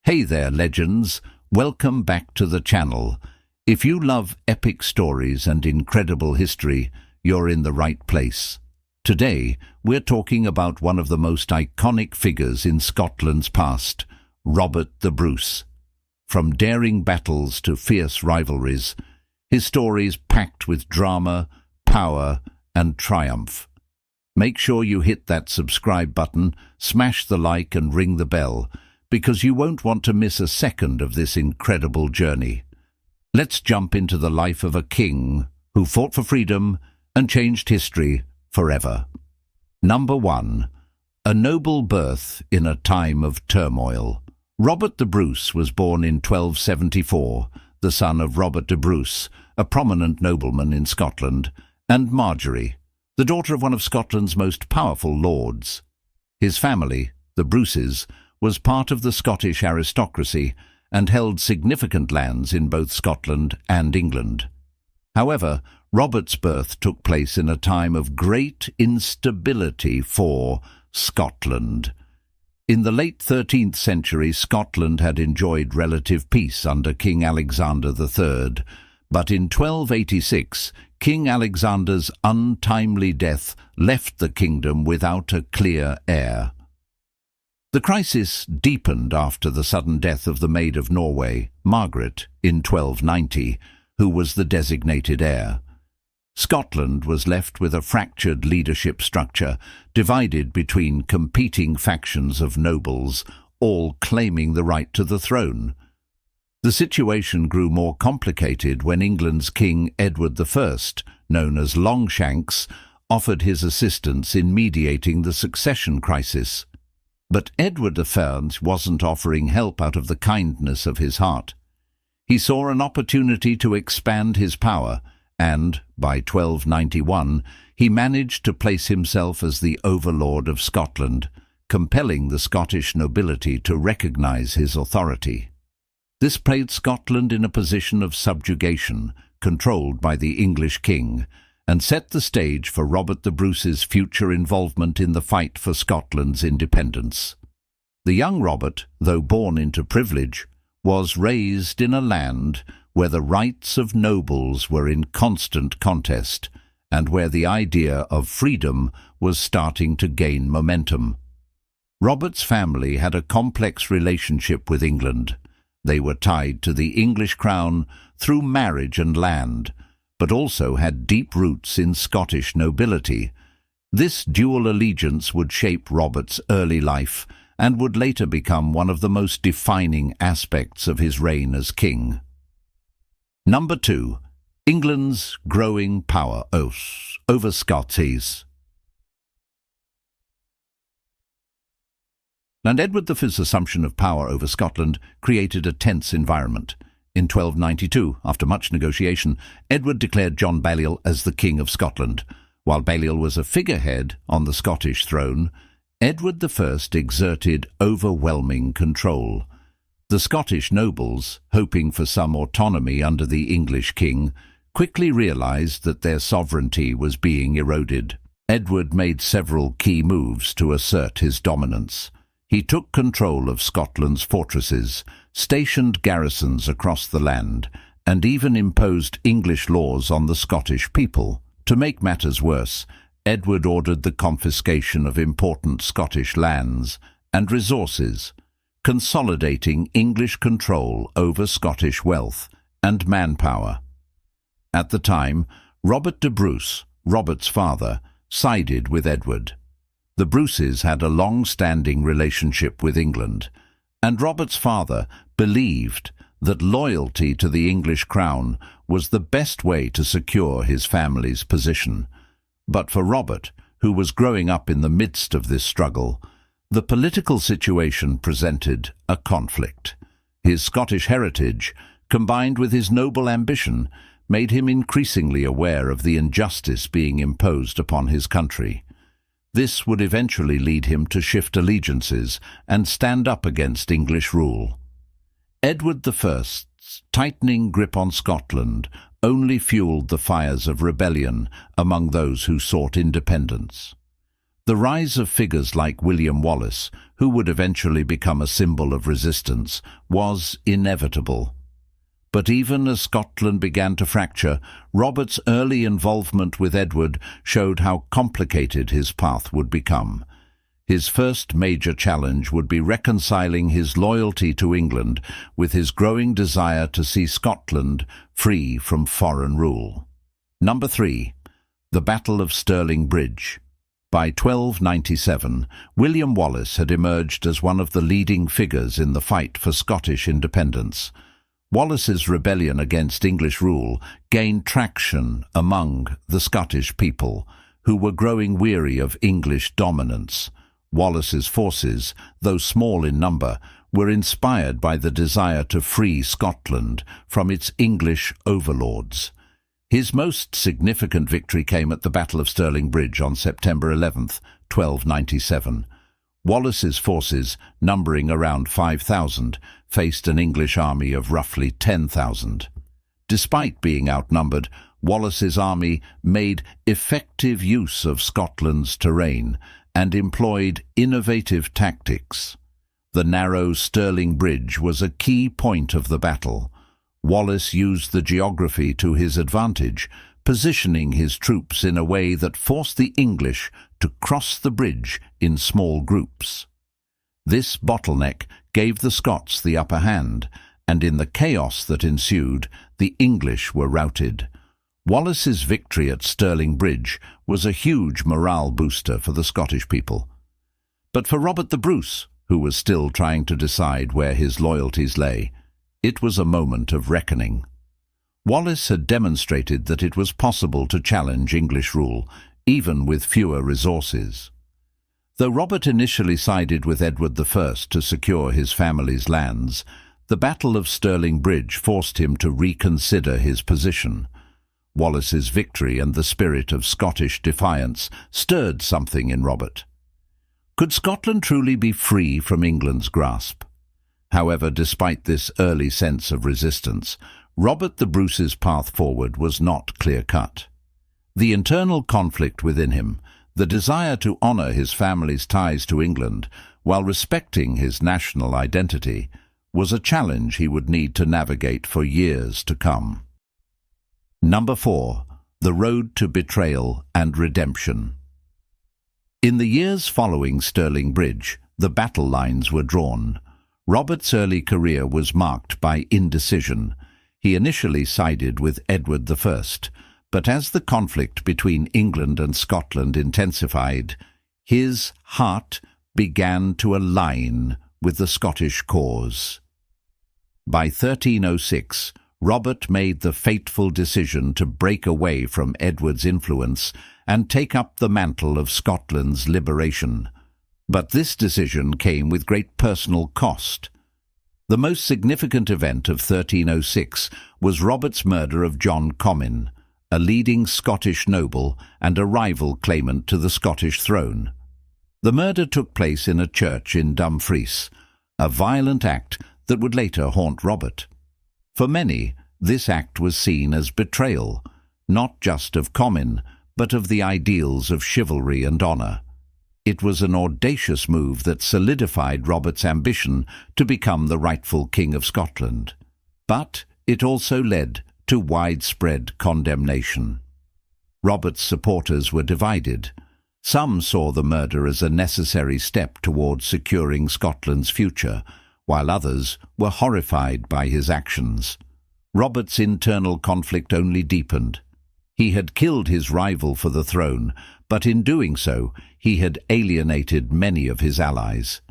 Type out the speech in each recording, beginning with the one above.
Hey there, legends. Welcome back to the channel. If you love epic stories and incredible history, you're in the right place. Today, we're talking about one of the most iconic figures in Scotland's past, Robert the Bruce. From daring battles to fierce rivalries, his story's packed with drama, power, and triumph. Make sure you hit that subscribe button, smash the like and ring the bell, because you won't want to miss a second of this incredible journey. Let's jump into the life of a king who fought for freedom and changed history forever. Number 1. A noble birth in a time of turmoil. Robert the Bruce was born in 1274, the son of Robert de Bruce, a prominent nobleman in Scotland, and Marjorie, the daughter of one of Scotland's most powerful lords. His family, the Bruces, was part of the Scottish aristocracy and held significant lands in both Scotland and England. However, Robert's birth took place in a time of great instability for Scotland. In the late 13th century, Scotland had enjoyed relative peace under King Alexander III, but in 1286, King Alexander's untimely death left the kingdom without a clear heir. The crisis deepened after the sudden death of the Maid of Norway, Margaret, in 1290, who was the designated heir. Scotland was left with a fractured leadership structure, divided between competing factions of nobles, all claiming the right to the throne. The situation grew more complicated when England's King Edward I, known as Longshanks, offered his assistance in mediating the succession crisis. But Edward I wasn't offering help out of the kindness of his heart. He saw an opportunity to expand his power, and, by 1291, he managed to place himself as the overlord of Scotland, compelling the Scottish nobility to recognize his authority. This placed Scotland in a position of subjugation, controlled by the English king, and set the stage for Robert the Bruce's future involvement in the fight for Scotland's independence. The young Robert, though born into privilege, was raised in a land where the rights of nobles were in constant contest, and where the idea of freedom was starting to gain momentum. Robert's family had a complex relationship with England. They were tied to the English crown through marriage and land, but also had deep roots in Scottish nobility. This dual allegiance would shape Robert's early life and would later become one of the most defining aspects of his reign as king. Number 2. England's growing power over Scots. And Edward I's assumption of power over Scotland created a tense environment. In 1292, after much negotiation, Edward declared John Balliol as the King of Scotland. While Balliol was a figurehead on the Scottish throne, Edward I exerted overwhelming control. The Scottish nobles, hoping for some autonomy under the English king, quickly realized that their sovereignty was being eroded. Edward made several key moves to assert his dominance. He took control of Scotland's fortresses, stationed garrisons across the land, and even imposed English laws on the Scottish people. To make matters worse, Edward ordered the confiscation of important Scottish lands and resources, consolidating English control over Scottish wealth and manpower. At the time, Robert de Bruce, Robert's father, sided with Edward. The Bruces had a long-standing relationship with England, and Robert's father believed that loyalty to the English crown was the best way to secure his family's position. But for Robert, who was growing up in the midst of this struggle, the political situation presented a conflict. His Scottish heritage, combined with his noble ambition, made him increasingly aware of the injustice being imposed upon his country. This would eventually lead him to shift allegiances and stand up against English rule. Edward I's tightening grip on Scotland only fueled the fires of rebellion among those who sought independence. The rise of figures like William Wallace, who would eventually become a symbol of resistance, was inevitable. But even as Scotland began to fracture, Robert's early involvement with Edward showed how complicated his path would become. His first major challenge would be reconciling his loyalty to England with his growing desire to see Scotland free from foreign rule. Number 3. The Battle of Stirling Bridge. By 1297, William Wallace had emerged as one of the leading figures in the fight for Scottish independence. Wallace's rebellion against English rule gained traction among the Scottish people, who were growing weary of English dominance. Wallace's forces, though small in number, were inspired by the desire to free Scotland from its English overlords. His most significant victory came at the Battle of Stirling Bridge on September 11, 1297. Wallace's forces, numbering around 5,000, faced an English army of roughly 10,000. Despite being outnumbered, Wallace's army made effective use of Scotland's terrain and employed innovative tactics. The narrow Stirling Bridge was a key point of the battle. Wallace used the geography to his advantage, positioning his troops in a way that forced the English to cross the bridge in small groups. This bottleneck gave the Scots the upper hand, and in the chaos that ensued, the English were routed. Wallace's victory at Stirling Bridge was a huge morale booster for the Scottish people. But for Robert the Bruce, who was still trying to decide where his loyalties lay, it was a moment of reckoning. Wallace had demonstrated that it was possible to challenge English rule, even with fewer resources. Though Robert initially sided with Edward I to secure his family's lands, the Battle of Stirling Bridge forced him to reconsider his position. Wallace's victory and the spirit of Scottish defiance stirred something in Robert. Could Scotland truly be free from England's grasp? However, despite this early sense of resistance, Robert the Bruce's path forward was not clear-cut. The internal conflict within him, the desire to honour his family's ties to England while respecting his national identity, was a challenge he would need to navigate for years to come. Number 4. The Road to Betrayal and Redemption. In the years following Stirling Bridge, the battle lines were drawn. Robert's early career was marked by indecision. He initially sided with Edward I, but as the conflict between England and Scotland intensified, his heart began to align with the Scottish cause. By 1306, Robert made the fateful decision to break away from Edward's influence and take up the mantle of Scotland's liberation. But this decision came with great personal cost. The most significant event of 1306 was Robert's murder of John Comyn, a leading Scottish noble and a rival claimant to the Scottish throne. The murder took place in a church in Dumfries, a violent act that would later haunt Robert. For many, this act was seen as betrayal, not just of Comyn, but of the ideals of chivalry and honour. It was an audacious move that solidified Robert's ambition to become the rightful King of Scotland. But it also led to widespread condemnation. Robert's supporters were divided. Some saw the murder as a necessary step towards securing Scotland's future, while others were horrified by his actions. Robert's internal conflict only deepened. He had killed his rival for the throne, but in doing so, he had alienated many of his allies.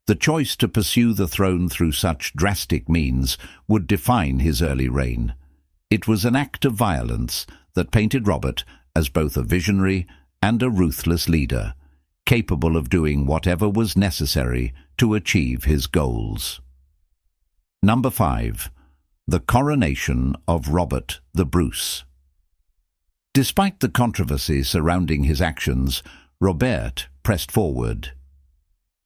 The choice to pursue the throne through such drastic means would define his early reign. It was an act of violence that painted Robert as both a visionary and a ruthless leader, capable of doing whatever was necessary to achieve his goals. Number 5. The Coronation of Robert the Bruce. Despite the controversy surrounding his actions, Robert pressed forward.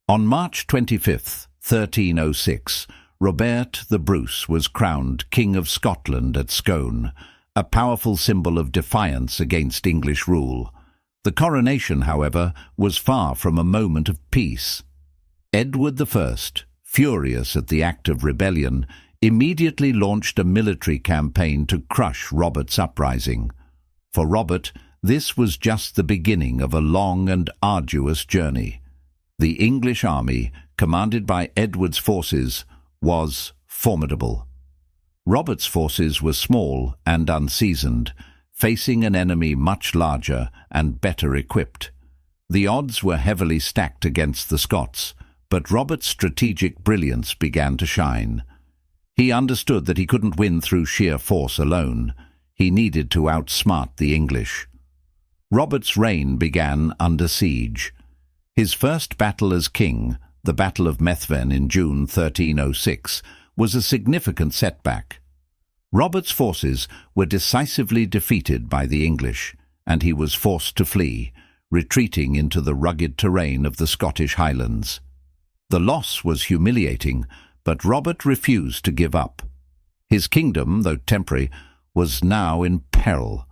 On March 25, 1306, Robert the Bruce was crowned King of Scotland at Scone, a powerful symbol of defiance against English rule. The coronation, however, was far from a moment of peace. Edward I, furious at the act of rebellion, immediately launched a military campaign to crush Robert's uprising. For Robert, this was just the beginning of a long and arduous journey. The English army, commanded by Edward's forces, was formidable. Robert's forces were small and unseasoned, facing an enemy much larger and better equipped. The odds were heavily stacked against the Scots, but Robert's strategic brilliance began to shine. He understood that he couldn't win through sheer force alone. He needed to outsmart the English. Robert's reign began under siege. His first battle as king, the Battle of Methven in June 1306, was a significant setback. Robert's forces were decisively defeated by the English, and he was forced to flee, retreating into the rugged terrain of the Scottish Highlands. The loss was humiliating, but Robert refused to give up. His kingdom, though temporary, was now in peril.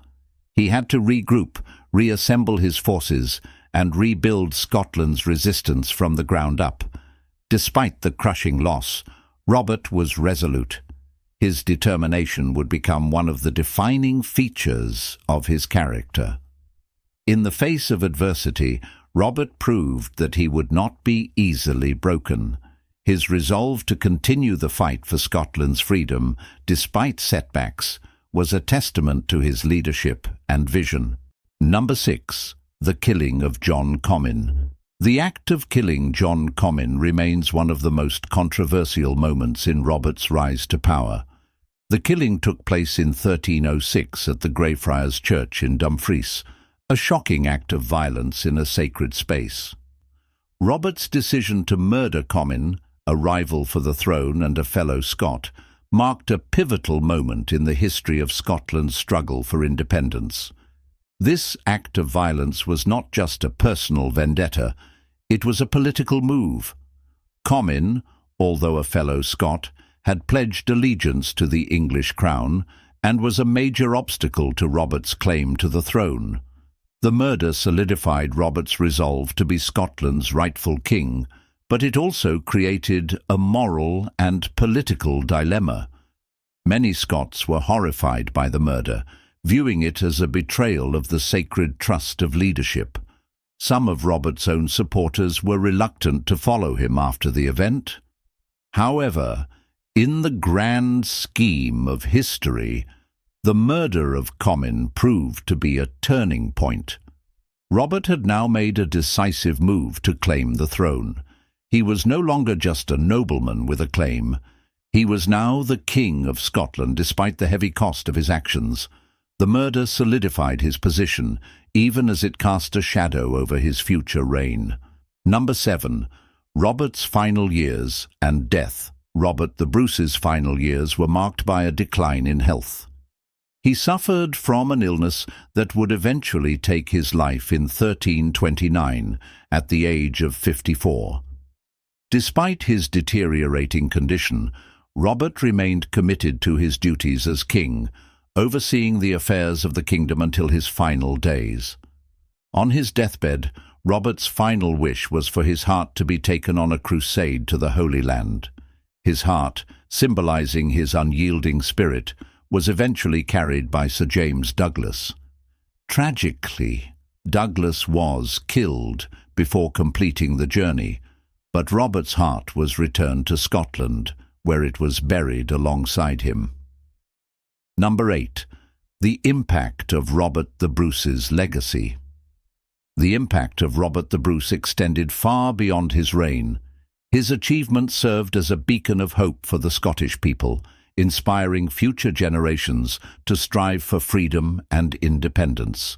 He had to regroup, reassemble his forces, and rebuild Scotland's resistance from the ground up. Despite the crushing loss, Robert was resolute. His determination would become one of the defining features of his character. In the face of adversity, Robert proved that he would not be easily broken. His resolve to continue the fight for Scotland's freedom, despite setbacks, was a testament to his leadership and vision. Number 6. The killing of John Comyn. The act of killing John Comyn remains one of the most controversial moments in Robert's rise to power. The killing took place in 1306 at the Greyfriars Church in Dumfries, a shocking act of violence in a sacred space. Robert's decision to murder Comyn, a rival for the throne and a fellow Scot, marked a pivotal moment in the history of Scotland's struggle for independence. This act of violence was not just a personal vendetta, it was a political move. Comyn, although a fellow Scot, had pledged allegiance to the English crown and was a major obstacle to Robert's claim to the throne. The murder solidified Robert's resolve to be Scotland's rightful king, but it also created a moral and political dilemma. Many Scots were horrified by the murder, viewing it as a betrayal of the sacred trust of leadership. Some of Robert's own supporters were reluctant to follow him after the event. However, in the grand scheme of history, the murder of Comyn proved to be a turning point. Robert had now made a decisive move to claim the throne. He was no longer just a nobleman with a claim. He was now the King of Scotland, despite the heavy cost of his actions. The murder solidified his position, even as it cast a shadow over his future reign. Number 7. Robert's final years and death. Robert the Bruce's final years were marked by a decline in health. He suffered from an illness that would eventually take his life in 1329, at the age of 54. Despite his deteriorating condition, Robert remained committed to his duties as king, overseeing the affairs of the kingdom until his final days. On his deathbed, Robert's final wish was for his heart to be taken on a crusade to the Holy Land. His heart, symbolizing his unyielding spirit, was eventually carried by Sir James Douglas. Tragically, Douglas was killed before completing the journey, but Robert's heart was returned to Scotland, where it was buried alongside him. Number 8. The impact of Robert the Bruce's legacy. The impact of Robert the Bruce extended far beyond his reign. His achievements served as a beacon of hope for the Scottish people, inspiring future generations to strive for freedom and independence.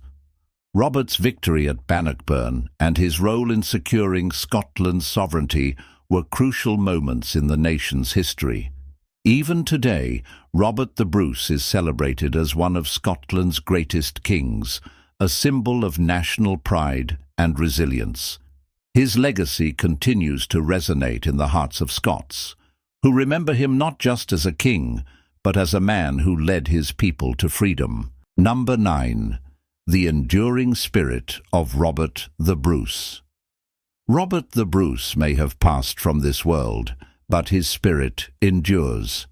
Robert's victory at Bannockburn and his role in securing Scotland's sovereignty were crucial moments in the nation's history. Even today, Robert the Bruce is celebrated as one of Scotland's greatest kings, a symbol of national pride and resilience. His legacy continues to resonate in the hearts of Scots, who remember him not just as a king, but as a man who led his people to freedom. Number 9. The enduring spirit of Robert the Bruce. Robert the Bruce may have passed from this world, but his spirit endures.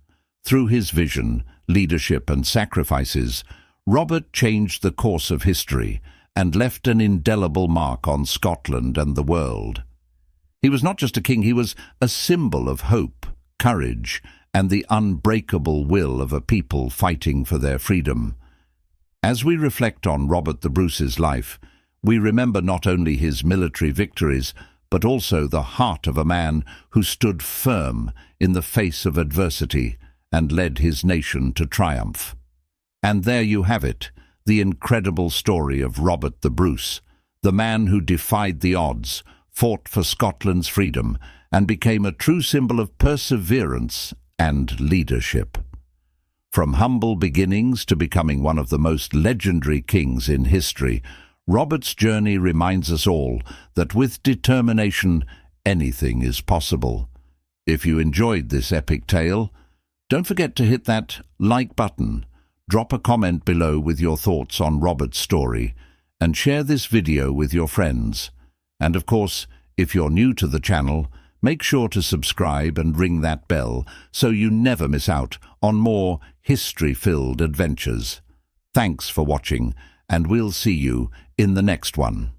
Through his vision, leadership and sacrifices, Robert changed the course of history and left an indelible mark on Scotland and the world. He was not just a king, he was a symbol of hope, courage, and the unbreakable will of a people fighting for their freedom. As we reflect on Robert the Bruce's life, we remember not only his military victories, but also the heart of a man who stood firm in the face of adversity and led his nation to triumph. And there you have it, the incredible story of Robert the Bruce, the man who defied the odds, fought for Scotland's freedom, and became a true symbol of perseverance and leadership. From humble beginnings to becoming one of the most legendary kings in history, Robert's journey reminds us all that with determination, anything is possible. If you enjoyed this epic tale, don't forget to hit that like button, drop a comment below with your thoughts on Robert's story, and share this video with your friends. And of course, if you're new to the channel, make sure to subscribe and ring that bell so you never miss out on more history-filled adventures. Thanks for watching, and we'll see you in the next one.